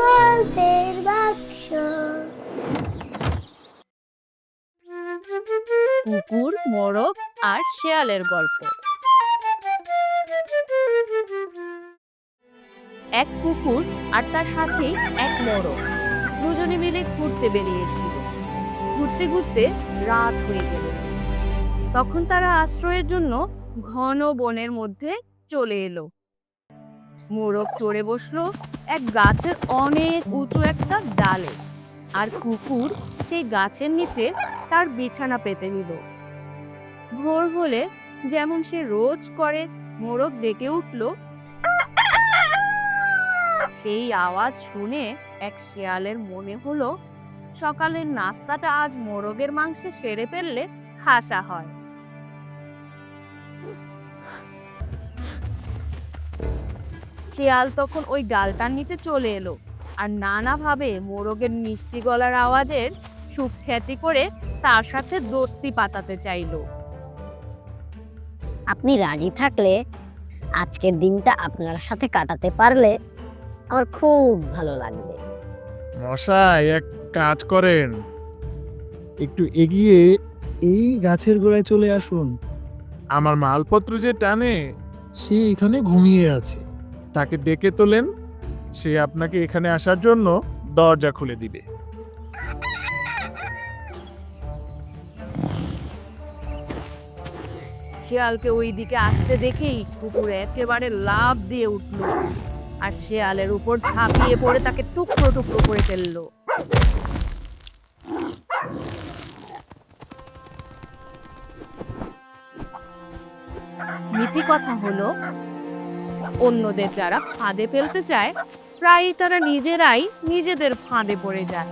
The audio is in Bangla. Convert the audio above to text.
গল্পের বাক্স। কুকুর, মোরগ আর শেয়ালের গল্প। এক কুকুর আর তার সাথে এক মোরগ দুজনে মিলে ঘুরতে বেরিয়েছিল। ঘুরতে ঘুরতে রাত হয়ে গেল। তখন তারা আশ্রয়ের জন্য ঘন বনের মধ্যে চলে এলো। মোরগ চড়ে বসলো এক গাছের অনেক উঁচু একটা ডালে, আর কুকুর সেই গাছের নিচে তার বিছানা পেতে নিল। ভোর হলে যেমন সে রোজ করে, মোরগ ডেকে উঠল। সেই আওয়াজ শুনে এক শেয়ালের মনে হলো সকালের নাস্তাটা আজ মোরগের মাংসে সেরে ফেললে খাসা হয়। শিয়াল তখন ওই ডালটার নিচে চলে এলো আর নানাভাবে মোরগের মিষ্টি গলার আওয়াজের সুখ্যাতি করে তার সাথে দোস্তি পাতাতে চাইলো। আপনি রাজি থাকলে আজকের দিনটা আপনার সাথে কাটাতে পারলে আমার খুব ভালো লাগবে। মশাই, এক কাজ করেন, একটু এগিয়ে এই গাছের গোড়ায় চলে আসুন। আমার মালপত্র যে টানে সে এখানে ঘুমিয়ে আছে, তাকে ডেকে তোলেন, সে আপনাকে এখানে আসার জন্য দরজা খুলে দিবে। শিয়ালকে ওই দিকে আসতে দেখেই কুকুর একেবারে লাফ দিয়ে উঠল আর শিয়ালের উপর ঝাঁপিয়ে পড়ে তাকে টুকরো টুকরো করে ফেললো। নীতি কথা হলো, অন্যদের যারা ফাঁদে ফেলতে চায় প্রায়ই তারা নিজেরাই নিজেদের ফাঁদে পড়ে যায়।